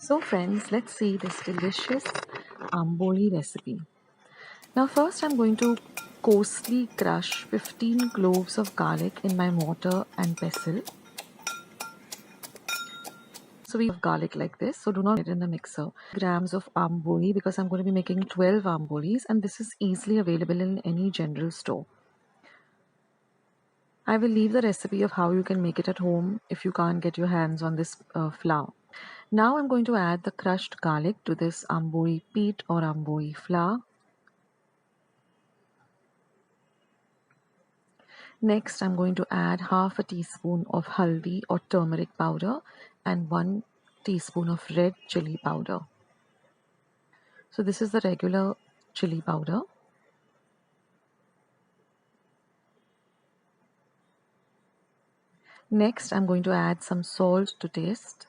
So friends, let's see this delicious Amboli recipe. Now first I'm going to coarsely crush 15 cloves of garlic in my mortar and pestle. So we have garlic like this, so do not put it in the mixer. Grams of Amboli because I'm going to be making 12 Ambolis and this is easily available in any general store. I will leave the recipe of how you can make it at home if you can't get your hands on this flour. Now I'm going to add the crushed garlic to this Amboli peat or Amboli flour. Next, I'm going to add half a teaspoon of haldi or turmeric powder and 1 teaspoon of red chili powder. So this is the regular chili powder. Next, I'm going to add some salt to taste.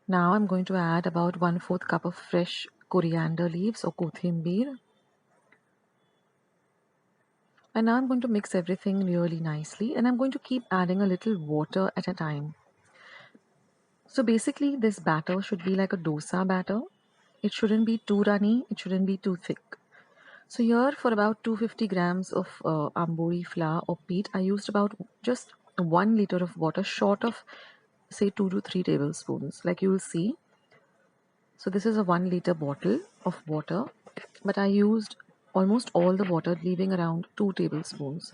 Now I'm going to add about 1/4 cup of fresh coriander leaves or kothimbir. And now I'm going to mix everything really nicely and I'm going to keep adding a little water at a time. So basically this batter should be like a dosa batter. It shouldn't be too runny, it shouldn't be too thick. So here for about 250 grams of Amboli flour or peat, I used about just 1 liter of water short of say 2 to 3 tablespoons like you will see. So this is a 1 liter bottle of water, but I used almost all the water, leaving around 2 tablespoons.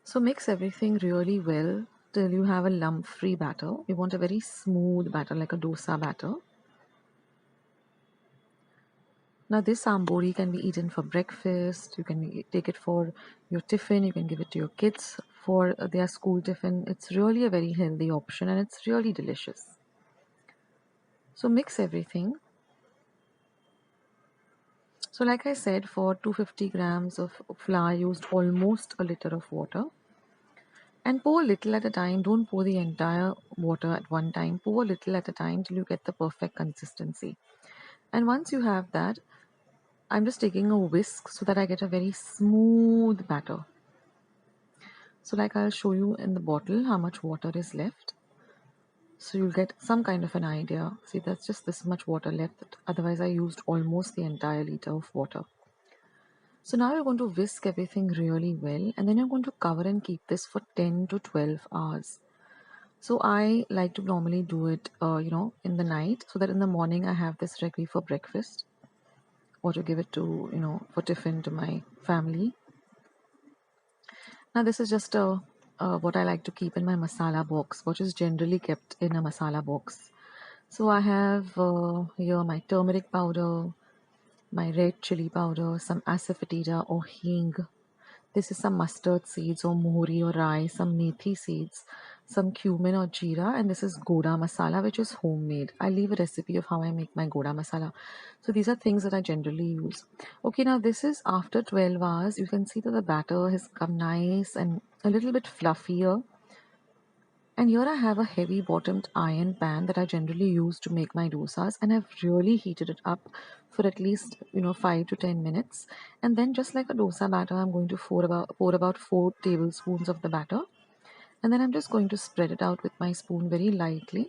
So mix everything really well till you have a lump-free batter. You want a very smooth batter like a dosa batter. Now this amboli can be eaten for breakfast, you can take it for your tiffin, you can give it to your kids for their school tiffin. It's really a very healthy option and it's really delicious. So mix everything. So like I said, for 250 grams of flour, I used almost a liter of water. And pour a little at a time, don't pour the entire water at one time, pour a little at a time till you get the perfect consistency. And once you have that, I'm just taking a whisk so that I get a very smooth batter. So like I'll show you in the bottle how much water is left. So you'll get some kind of an idea. See, that's just this much water left. Otherwise I used almost the entire liter of water. So now you're going to whisk everything really well and then you're going to cover and keep this for 10 to 12 hours. So I like to normally do it, in the night so that in the morning I have this ready for breakfast or to give it to, for tiffin to my family. Now this is just what I like to keep in my masala box, which is generally kept in a masala box. So I have here my turmeric powder, my red chili powder, some asafoetida or hing. This is some mustard seeds or mohri or rye, some methi seeds, some cumin or jeera, and this is goda masala, which is homemade. I leave a recipe of how I make my goda masala. So these are things that I generally use. Okay, now this is after 12 hours. You can see that the batter has come nice and a little bit fluffier. And here I have a heavy bottomed iron pan that I generally use to make my dosas, and I've really heated it up for at least 5 to 10 minutes. And then just like a dosa batter, I'm going to pour about 4 tablespoons of the batter, and then I'm just going to spread it out with my spoon very lightly,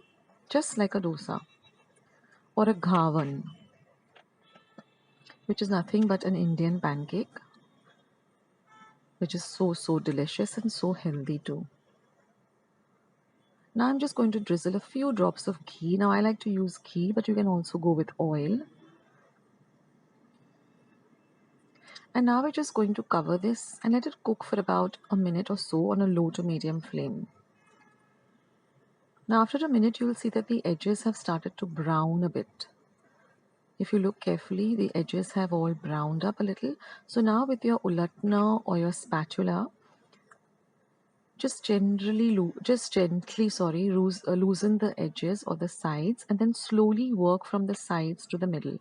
just like a dosa or a ghavan, which is nothing but an Indian pancake, which is so delicious and so healthy too. Now I'm just going to drizzle a few drops of ghee. Now I like to use ghee, but you can also go with oil. And now we're just going to cover this and let it cook for about a minute or so on a low to medium flame. Now after a minute, you will see that the edges have started to brown a bit. If you look carefully, the edges have all browned up a little. So now with your ulatna or your spatula, just gently loosen the edges or the sides and then slowly work from the sides to the middle.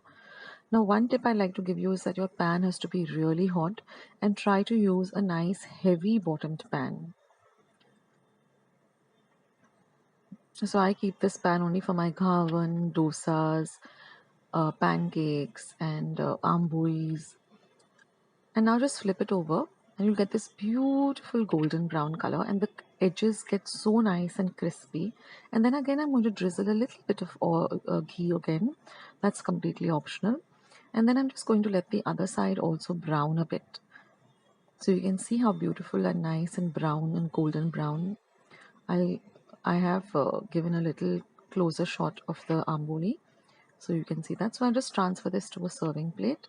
Now one tip I like to give you is that your pan has to be really hot and try to use a nice heavy bottomed pan. So I keep this pan only for my ghavan, dosas, pancakes and ambuis. And now just flip it over and you'll get this beautiful golden brown color, and the edges get so nice and crispy. And then again, I'm going to drizzle a little bit of ghee again. That's completely optional. And then I'm just going to let the other side also brown a bit. So you can see how beautiful and nice and brown and golden brown. I have given a little closer shot of the amboli, so you can see that. So I'll just transfer this to a serving plate.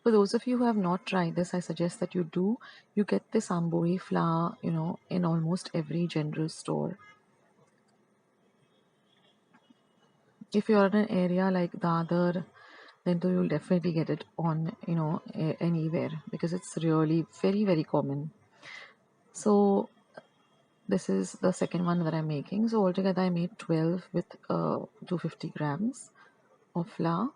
For those of you who have not tried this, I suggest that you do. You get this amboli flour, in almost every general store. If you're in an area like Dadar, then you'll definitely get it on, anywhere, because it's really very, very common. So this is the second one that I'm making. So altogether I made 12 with 250 grams of flour.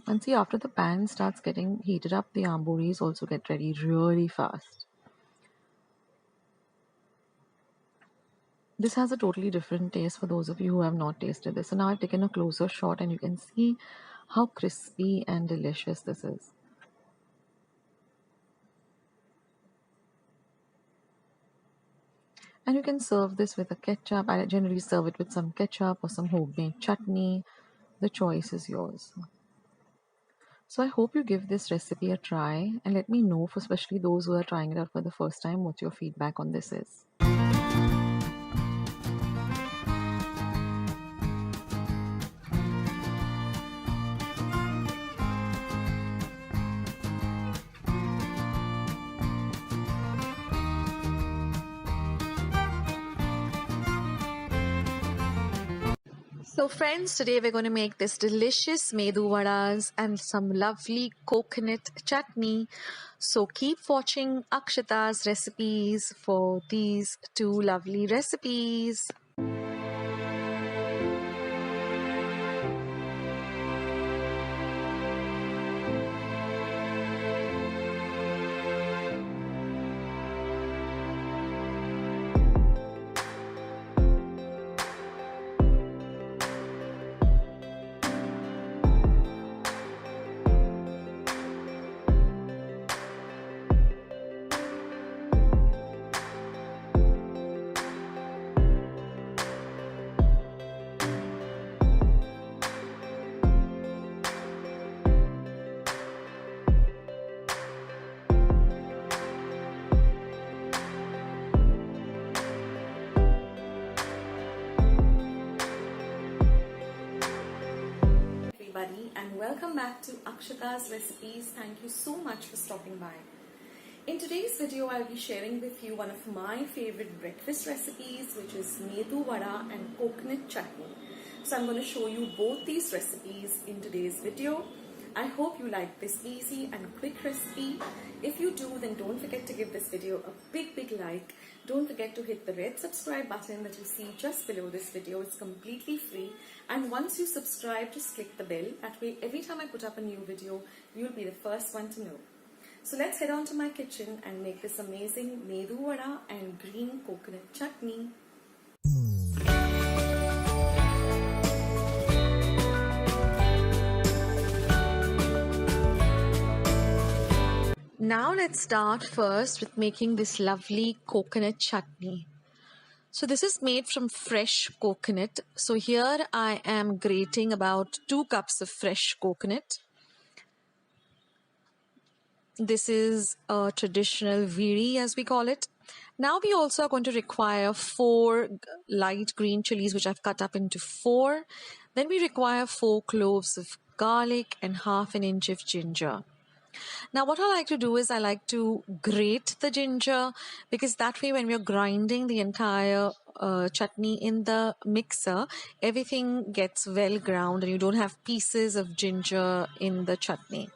And see, after the pan starts getting heated up, the ambolis also get ready really fast. This has a totally different taste for those of you who have not tasted this. So now I've taken a closer shot and you can see how crispy and delicious this is. And you can serve this with a ketchup. I generally serve it with some ketchup or some homemade chutney. The choice is yours. So I hope you give this recipe a try and let me know, for especially those who are trying it out for the first time, what your feedback on this is. So friends, today we're going to make this delicious Medu vadas and some lovely coconut chutney. So keep watching Akshata's recipes for these two lovely recipes. And welcome back to Akshata's Recipes. Thank you so much for stopping by. In today's video, I'll be sharing with you one of my favorite breakfast recipes, which is Medu Vada and coconut chutney. So I'm going to show you both these recipes in today's video. I hope you like this easy and quick recipe. If you do, then don't forget to give this video a big like. Don't forget to hit the red subscribe button that you see just below this video. It's completely free. And once you subscribe, just click the bell. That way, every time I put up a new video, you'll be the first one to know. So let's head on to my kitchen and make this amazing Medu Vada and green coconut chutney. Now let's start first with making this lovely coconut chutney. So this is made from fresh coconut. So here I am grating about 2 cups of fresh coconut. This is a traditional viri, as we call it. Now we also are going to require 4 light green chilies, which I've cut up into 4. Then we require 4 cloves of garlic and half an inch of ginger. Now what I like to do is I like to grate the ginger, because that way when we're grinding the entire chutney in the mixer, everything gets well ground and you don't have pieces of ginger in the chutney.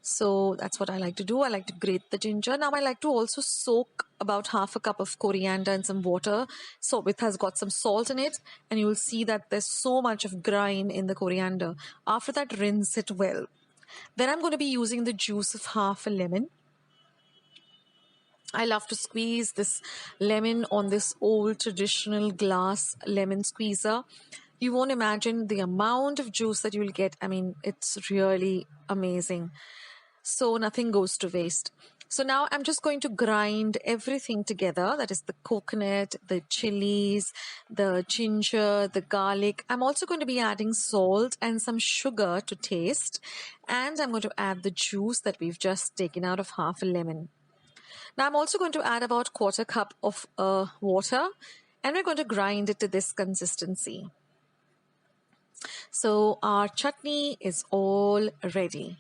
So that's what I like to do. I like to grate the ginger. Now I like to also soak about half a cup of coriander in some water. So it has got some salt in it, and you will see that there's so much of grime in the coriander. After that, rinse it well. Then I'm going to be using the juice of half a lemon. I love to squeeze this lemon on this old traditional glass lemon squeezer. You won't imagine the amount of juice that you'll get. I mean, it's really amazing. so nothing goes to waste. So now I'm just going to grind everything together. That is the coconut, the chilies, the ginger, the garlic. I'm also going to be adding salt and some sugar to taste. And I'm going to add the juice that we've just taken out of half a lemon. Now I'm also going to add about quarter cup of water, and we're going to grind it to this consistency. So our chutney is all ready.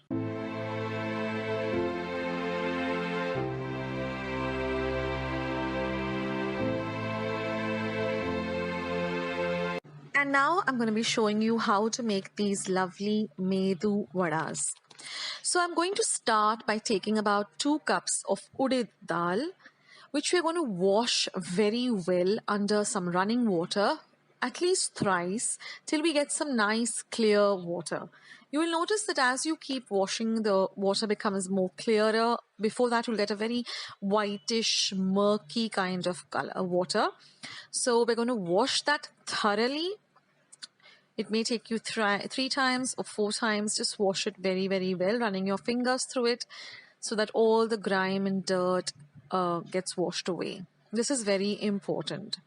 And now I'm going to be showing you how to make these lovely Medu vadas. So I'm going to start by taking about 2 cups of udid dal, which we're going to wash very well under some running water, at least thrice, till we get some nice clear water. You will notice that as you keep washing, the water becomes more clearer. Before that, you'll get a very whitish, murky kind of color water. So we're going to wash that thoroughly. It may take you 3 times or 4 times. Just wash it very, very well, running your fingers through it so that all the grime and dirt gets washed away. This is very important.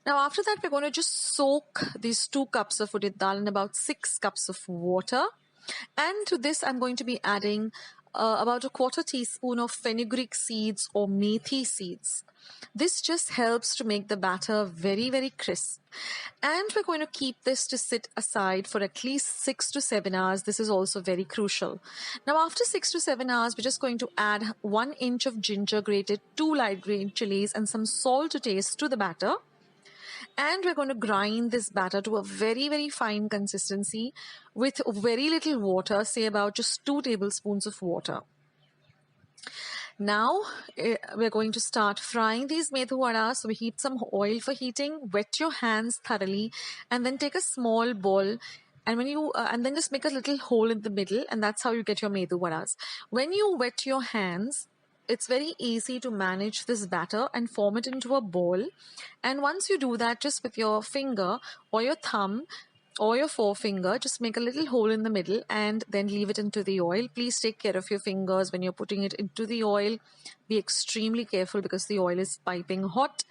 Now after that, we're going to just soak these 2 cups of udid dal in about 6 cups of water. And to this, I'm going to be adding about a quarter teaspoon of fenugreek seeds or methi seeds. This just helps to make the batter very, very crisp. And we're going to keep this to sit aside for at least 6 to 7 hours. This is also very crucial. Now, after 6 to 7 hours, we're just going to add 1 inch of ginger grated, 2 light green chilies, and some salt to taste to the batter. And we're going to grind this batter to a very, very fine consistency with very little water, say about just 2 tablespoons of water. Now we're going to start frying these medu vadas. So we heat some oil for heating, wet your hands thoroughly, and then take a small bowl. And when you and then just make a little hole in the middle, and that's how you get your medu vadas. When you wet your hands, it's very easy to manage this batter and form it into a ball. And once you do that, just with your finger or your thumb or your forefinger, just make a little hole in the middle and then leave it into the oil. Please take care of your fingers when you're putting it into the oil. Be extremely careful because the oil is piping hot.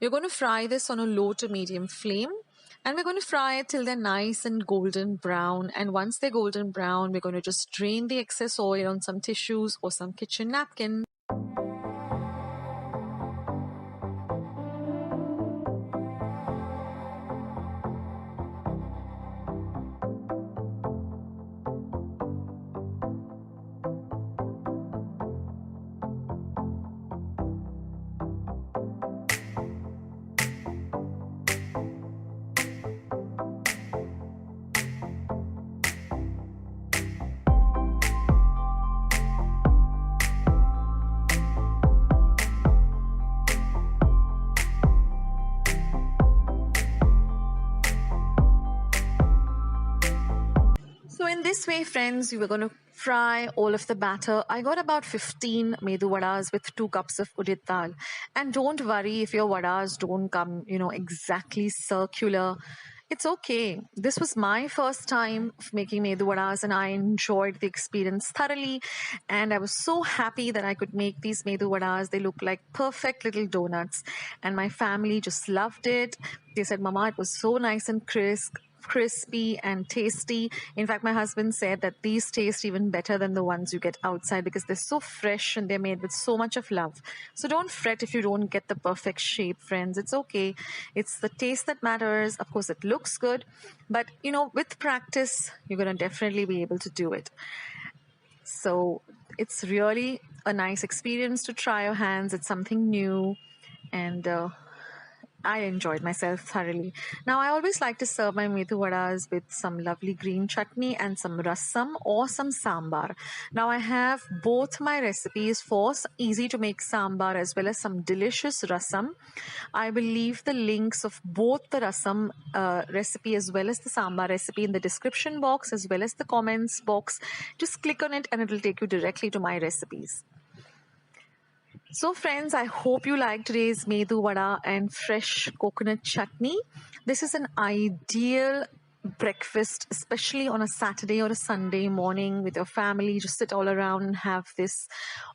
You're going to fry this on a low to medium flame. And we're going to fry it till they're nice and golden brown. And once they're golden brown, we're going to just drain the excess oil on some tissues or some kitchen napkin. So in this way, friends, we were going to fry all of the batter. I got about 15 medu vadas with 2 cups of udid dal. And don't worry if your vadas don't come, exactly circular. It's okay. This was my first time of making medu vadas, and I enjoyed the experience thoroughly. And I was so happy that I could make these medu vadas. They look like perfect little donuts. And my family just loved it. They said, Mama, it was so nice and crispy and tasty. In fact, my husband said that these taste even better than the ones you get outside because they're so fresh and they're made with so much of love. So don't fret if you don't get the perfect shape, friends. It's okay. It's the taste that matters. Of course, it looks good, but with practice, you're going to definitely be able to do it. So it's really a nice experience to try your hands. It's something new, and I enjoyed myself thoroughly. Now, I always like to serve my medu vadas with some lovely green chutney and some rasam or some sambar. Now, I have both my recipes for easy to make sambar as well as some delicious rasam. I will leave the links of both the rasam recipe as well as the sambar recipe in the description box as well as the comments box. Just click on it and it will take you directly to my recipes. So friends, I hope you like today's medu vada and fresh coconut chutney. This is an ideal breakfast, especially on a Saturday or a Sunday morning with your family. Just sit all around and have this.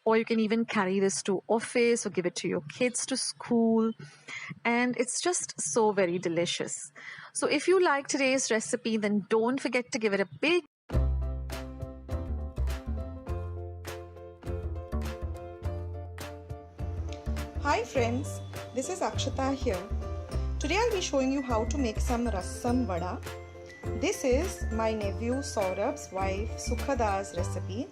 Or you can even carry this to office or give it to your kids to school. And it's just so very delicious. So if you like today's recipe, then don't forget to give it a big Hi friends, this is Akshata here. Today I'll be showing you how to make some Rasam Vada. This is my nephew Saurabh's wife Sukhada's recipe.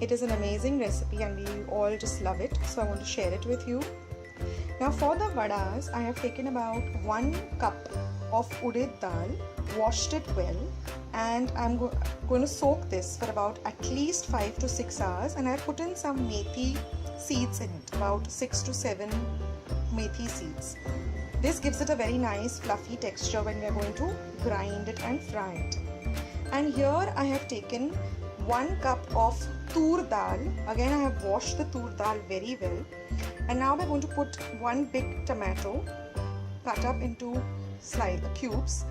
It is an amazing recipe and we all just love it, so I want to share it with you. Now for the vadas, I have taken about 1 cup of udid dal, washed it well, and I'm going to soak this for about at least 5 to 6 hours, and I put in some methi seeds in it, about 6 to 7 methi seeds. This gives it a very nice fluffy texture when we are going to grind it and fry it. And here I have taken 1 cup of tur dal. Again I have washed the tur dal very well. And now we're going to put 1 big tomato cut up into cubes.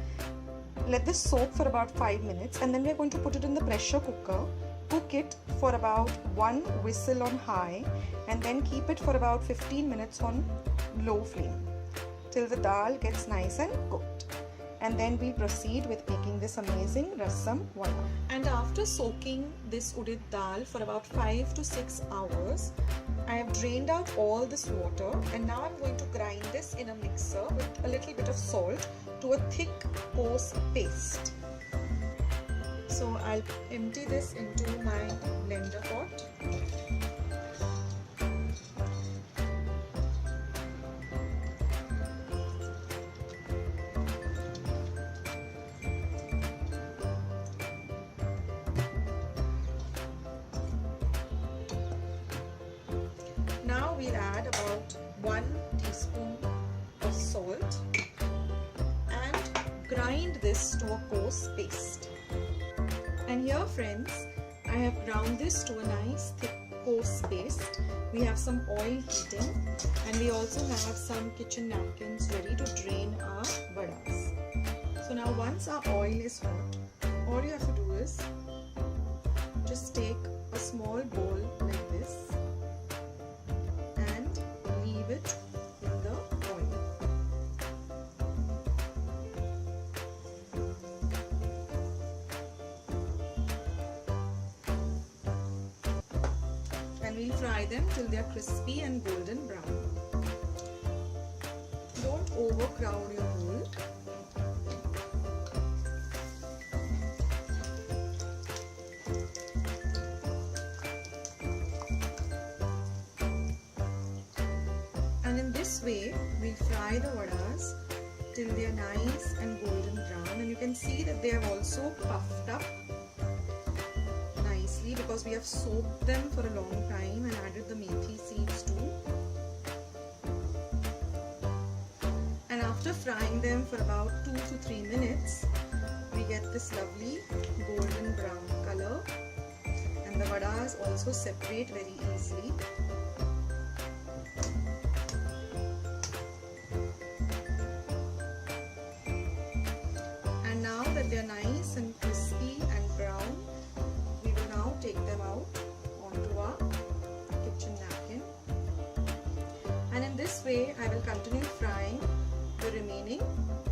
Let this soak for about 5 minutes, and then we're going to put it in the pressure cooker. Cook it for about 1 whistle on high, and then keep it for about 15 minutes on low flame till the dal gets nice and cooked. And then we proceed with making this amazing Rasam Vada. And after soaking this udid dal for about 5 to 6 hours, I have drained out all this water, and now I'm going to grind this in a mixer with a little bit of salt to a thick coarse paste. So I'll empty this into my blender pot. Now we'll add about 1 teaspoon of salt and grind this to a coarse paste. And here friends, I have ground this to a nice thick coarse paste. We have some oil heating, and we also have some kitchen napkins ready to drain our vadas. So now once our oil is hot, all you have to do is just take a small bowl like this and leave it in the oil. And we'll fry them till they are crispy and golden brown. Don't overcrowd your bowl. And in this way, we'll fry the vadas till they are nice and golden brown. And you can see that they have also puffed up nicely because we have soaked them for a long time and added the methi seeds too. And after frying them for about 2 to 3 minutes, we get this lovely golden brown color, and the vadas also separate very easily. And now that they are nice and crispy and brown, we will now take them out onto our kitchen napkin. And in this way, I will continue frying the remaining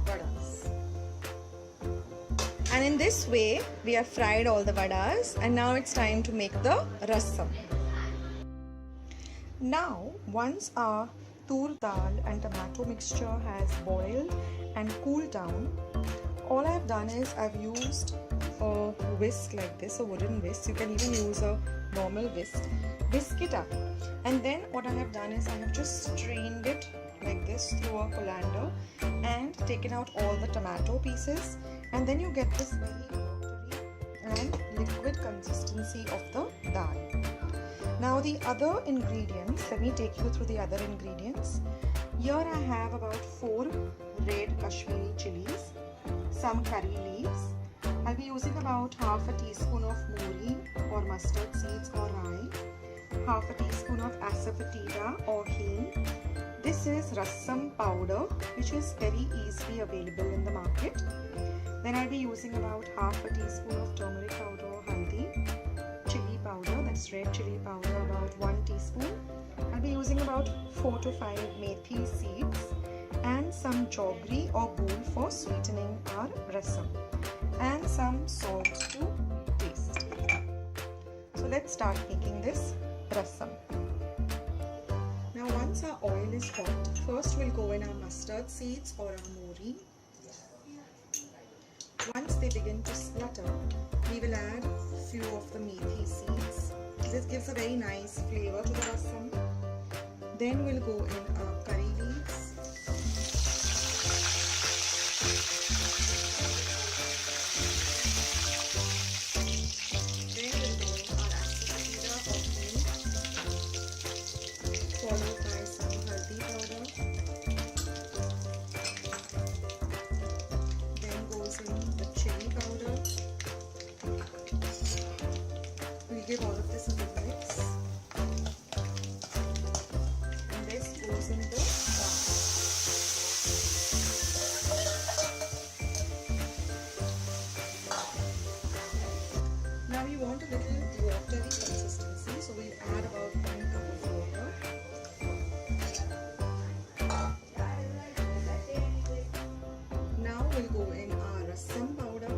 vadas. And in this way, we have fried all the vadas, and now it's time to make the rasam. Now, once our tur dal and tomato mixture has boiled and cooled down, all I've done is I've used a whisk like this, a wooden whisk. You can even use a normal whisk. Whisk it up, and then what I have done is I have just strained it like this through a colander and taken out all the tomato pieces, and then you get this very watery and liquid consistency of the dal. Now the other ingredients, let me take you through the other ingredients. Here I have about 4 red Kashmiri chilies, some curry leaves. I'll be using about half a teaspoon of muri or mustard seeds or rye, half a teaspoon of asafoetida or hing. This is rasam powder, which is very easily available in the market. Then I'll be using about half a teaspoon of turmeric powder or haldi, chili powder, that's red chili powder, about 1 teaspoon. I'll be using about 4 to 5 methi seeds and some jaggery or ghul for sweetening our rasam, and some salt to taste. So let's start making this rasam. Now once our oil is hot, first we'll go in our mustard seeds or our mori. Once they begin to splutter, we will add few of the methi seeds. This gives a very nice flavor to the rasam. Then we'll go in our curry leaves. Then we'll go in our akshatasrecipes of milk, followed by some haldi powder. Then goes in the chili powder. We'll give all of this a good mix. And this goes in the pot. Now we want a little watery consistency, so we'll add about 1 cup of water. Now we'll go in our rasam powder.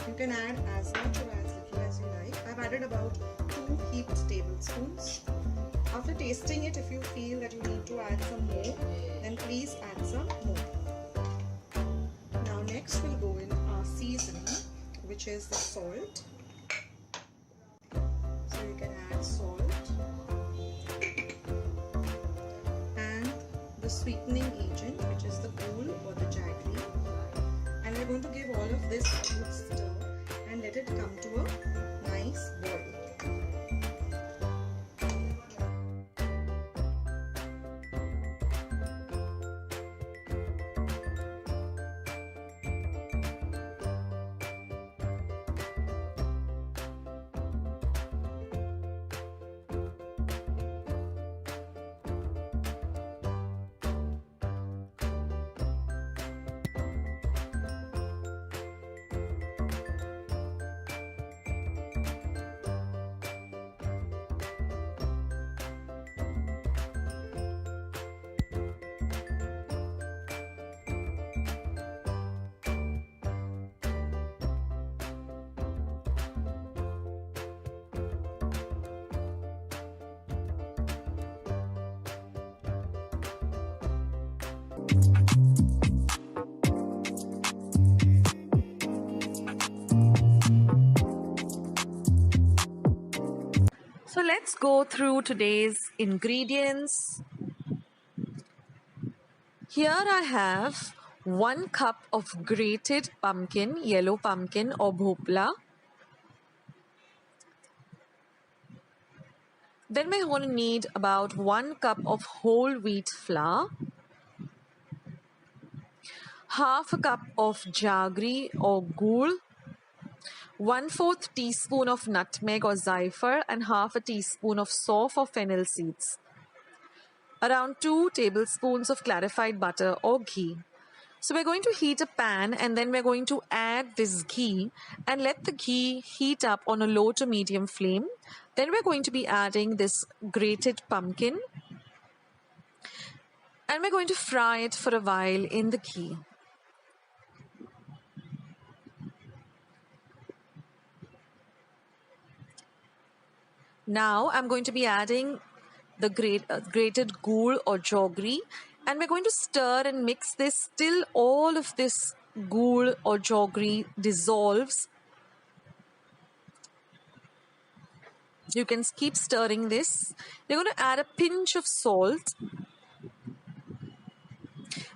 You can add as much or as little as you like. I've added about 2 heaped tablespoons. After tasting it, if you feel that you need to add some more, then please add some more. Now next we'll go in our seasoning, which is the salt. So you can add salt and the sweetening agent, which is the ghul or the jaggery. And we're going to give all of this a good stir and let it come to a nice boil. So let's go through today's ingredients. Here I have 1 cup of grated pumpkin, yellow pumpkin or bhopla. Then we're going to need about 1 cup of whole wheat flour, half a cup of jaggery or ghul, 1/4 teaspoon of nutmeg or zaifar, and half a teaspoon of sauf or fennel seeds. Around 2 tablespoons of clarified butter or ghee. So we're going to heat a pan and then we're going to add this ghee and let the ghee heat up on a low to medium flame. Then we're going to be adding this grated pumpkin and we're going to fry it for a while in the ghee. Now I'm going to be adding the grated ghul or jaggery, and we're going to stir and mix this till all of this ghul or jaggery dissolves. You can keep stirring this. You're going to add a pinch of salt.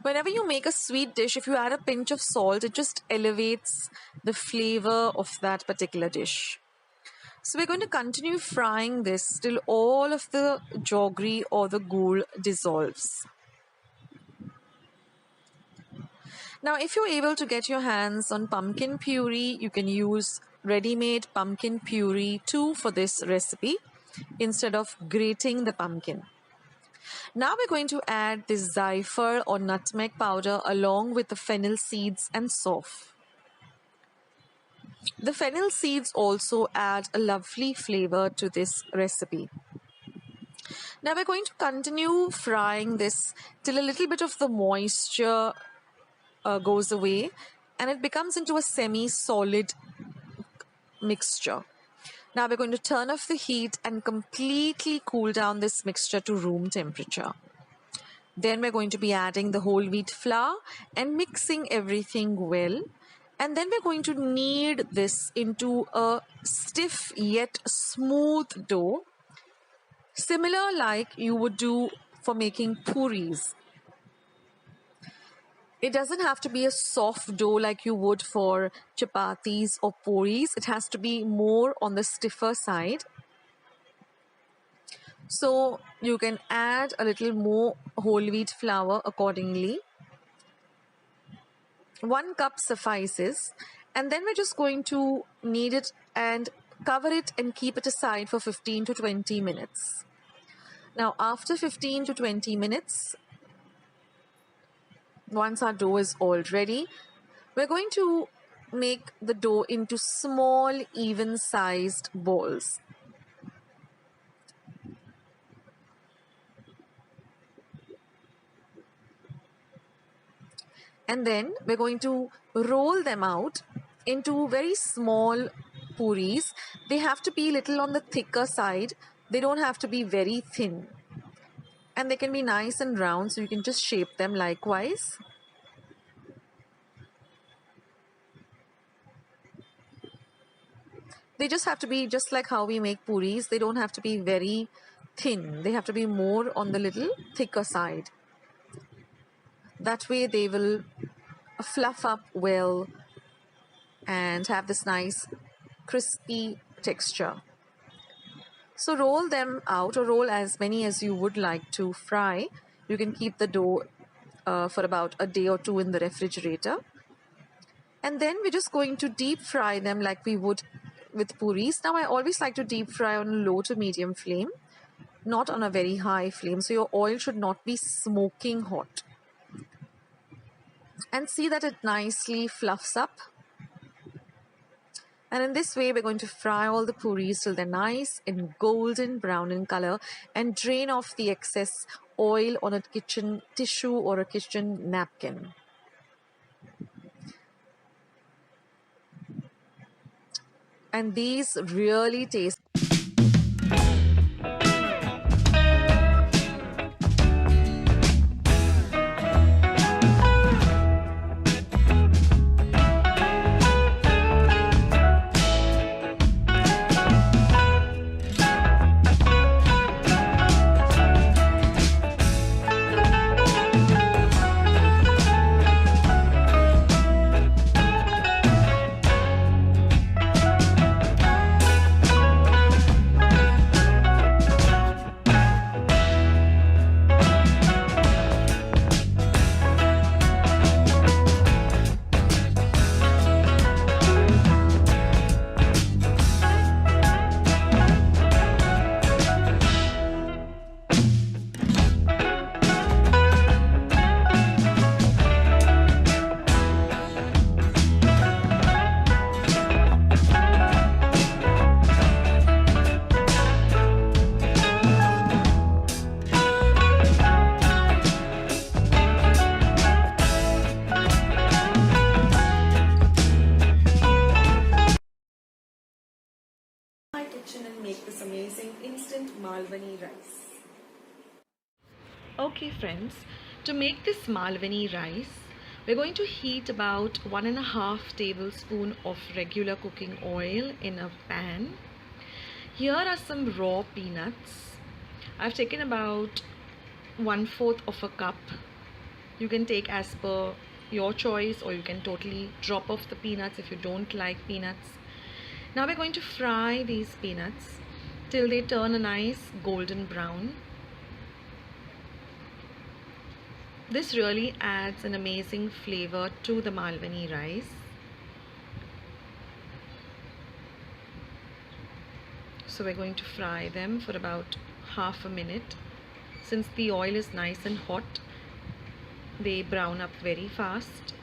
Whenever you make a sweet dish, if you add a pinch of salt, it just elevates the flavor of that particular dish. So we're going to continue frying this till all of the jaggery or the ghul dissolves. Now, if you're able to get your hands on pumpkin puree, you can use ready-made pumpkin puree too for this recipe instead of grating the pumpkin. Now we're going to add this zaifar or nutmeg powder along with the fennel seeds and sof. The fennel seeds also add a lovely flavor to this recipe. Now we're going to continue frying this till a little bit of the moisture goes away and it becomes into a semi-solid mixture. Now we're going to turn off the heat and completely cool down this mixture to room temperature. Then we're going to be adding the whole wheat flour and mixing everything well. And then we're going to knead this into a stiff yet smooth dough, similar like you would do for making puris. It doesn't have to be a soft dough like you would for chapatis or puris. It has to be more on the stiffer side. So you can add a little more whole wheat flour accordingly. 1 cup suffices. And then we're just going to knead it and cover it and keep it aside for 15 to 20 minutes. Now after 15 to 20 minutes, once our dough is all ready, we're going to make the dough into small, even-sized balls. And then we're going to roll them out into very small puris. They have to be a little on the thicker side. They don't have to be very thin. And they can be nice and round, so you can just shape them likewise. They just have to be just like how we make puris. They don't have to be very thin. They have to be more on the little thicker side. That way they will fluff up well and have this nice crispy texture. So roll them out, or roll as many as you would like to fry. You can keep the dough for about a day or two in the refrigerator. And then we're just going to deep fry them like we would with puris. Now I always like to deep fry on a low to medium flame, not on a very high flame. So your oil should not be smoking hot. And see that it nicely fluffs up. And in this way, we're going to fry all the puris till they're nice and golden brown in color and drain off the excess oil on a kitchen tissue or a kitchen napkin. And these really taste. And make this amazing instant Malvani rice. Okay friends, to make this Malvani rice, we're going to heat about 1.5 tablespoons of regular cooking oil in a pan. Here are some raw peanuts. I've taken about 1/4 of a cup. You can take as per your choice, or you can totally drop off the peanuts if you don't like peanuts. Now we're going to fry these peanuts till they turn a nice golden brown. This really adds an amazing flavor to the Malvani rice. So we're going to fry them for about half a minute, Since the oil is nice and hot, they brown up very fast.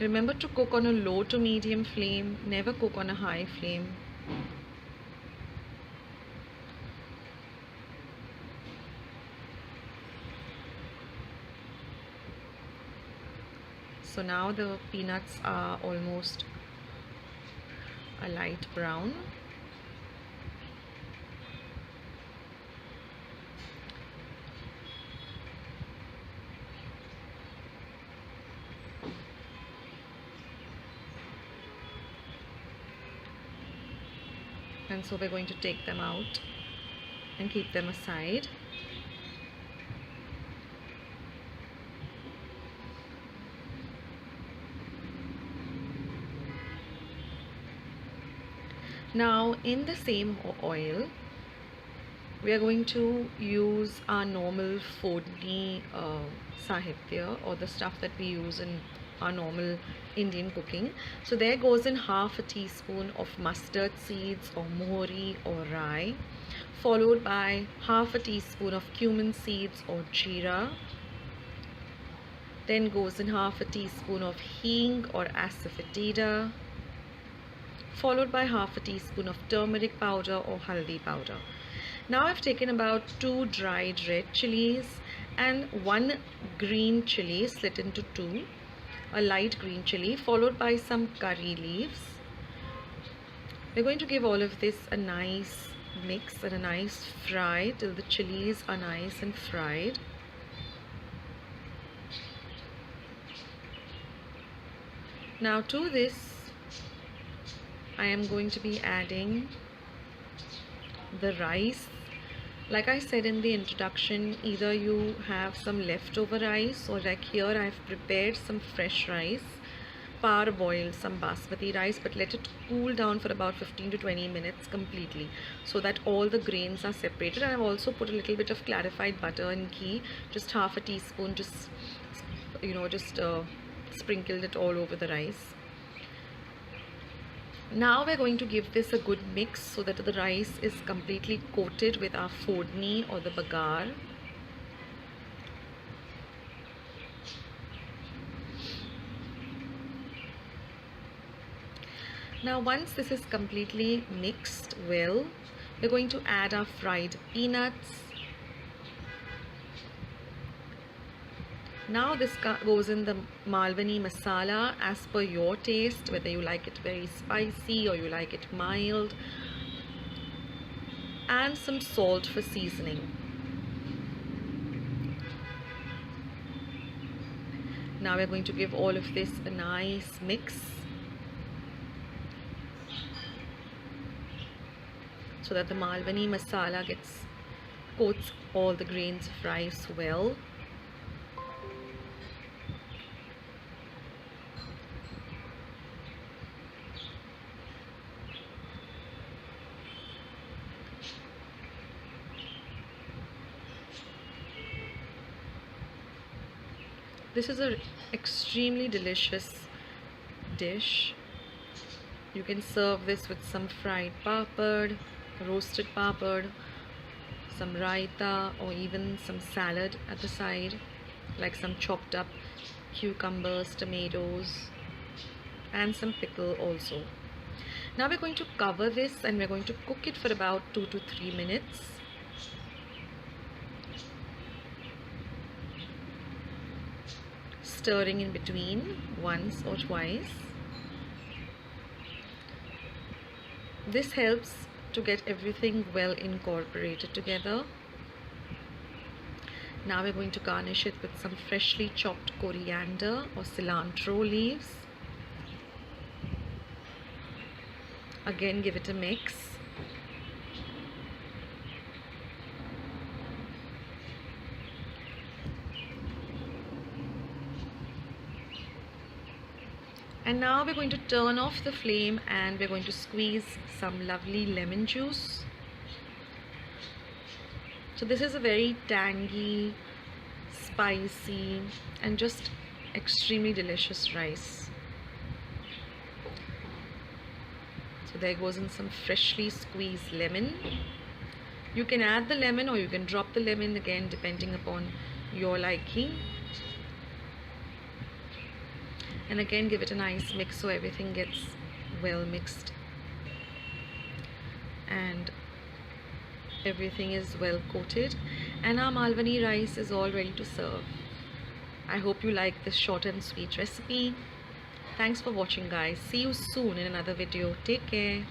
Remember to cook on a low to medium flame, never cook on a high flame. So now the peanuts are almost a light brown. And so we're going to take them out and keep them aside. Now in the same oil, we are going to use our normal fodni sahitya, or the stuff that we use in our normal Indian cooking. So there goes in half a teaspoon of mustard seeds or mohri or rye, followed by half a teaspoon of cumin seeds or jeera. Then goes in half a teaspoon of hing or asafoetida, followed by half a teaspoon of turmeric powder or haldi powder. Now I've taken about 2 dried red chilies and 1 green chili slit into 2, a light green chili, followed by some curry leaves. We're going to give all of this a nice mix and a nice fry till the chilies are nice and fried. Now to this, I am going to be adding the rice. Like I said in the introduction, either you have some leftover rice, or like here I've prepared some fresh rice, parboiled some basmati rice, but let it cool down for about 15 to 20 minutes completely, so that all the grains are separated. And I've also put a little bit of clarified butter and ghee, just half a teaspoon, just sprinkled it all over the rice. Now we're going to give this a good mix so that the rice is completely coated with our fodni or the bagar. Now once this is completely mixed well, we're going to add our fried peanuts. Now this goes in the Malvani masala as per your taste, whether you like it very spicy or you like it mild, and some salt for seasoning. Now we're going to give all of this a nice mix so that the Malvani masala coats all the grains of rice well. This is an extremely delicious dish. You can serve this with some fried papad, roasted papad, some raita, or even some salad at the side, like some chopped up cucumbers, tomatoes, and some pickle also. Now we're going to cover this and we're going to cook it for about 2 to 3 minutes. Stirring in between once or twice. This helps to get everything well incorporated together. Now we're going to garnish it with some freshly chopped coriander or cilantro leaves. Again, give it a mix. And now we're going to turn off the flame and we're going to squeeze some lovely lemon juice. So this is a very tangy, spicy, and just extremely delicious rice. So there goes in some freshly squeezed lemon. You can add the lemon or you can drop the lemon, again depending upon your liking. And again give it a nice mix so everything gets well mixed and everything is well coated. And our Malvani rice is all ready to serve. I hope you like this short and sweet recipe. Thanks for watching, guys. See you soon in another video. Take care.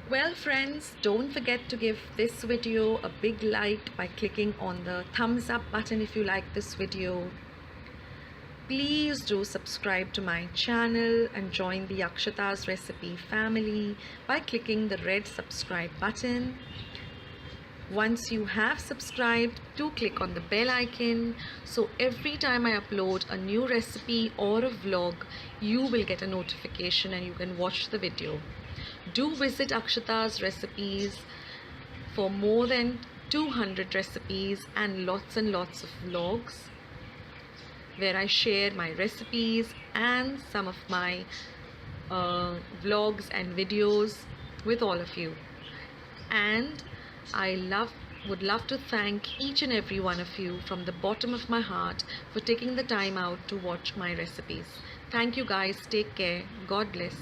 Well friends, don't forget to give this video a big like by clicking on the thumbs up button if you like this video. Please do subscribe to my channel and join the Akshata's Recipe family by clicking the red subscribe button. Once you have subscribed, do click on the bell icon so every time I upload a new recipe or a vlog, you will get a notification and you can watch the video. Do visit Akshata's Recipes for more than 200 recipes and lots of vlogs where I share my recipes and some of my vlogs and videos with all of you. And I would love to thank each and every one of you from the bottom of my heart for taking the time out to watch my recipes. Thank you guys. Take care. God bless.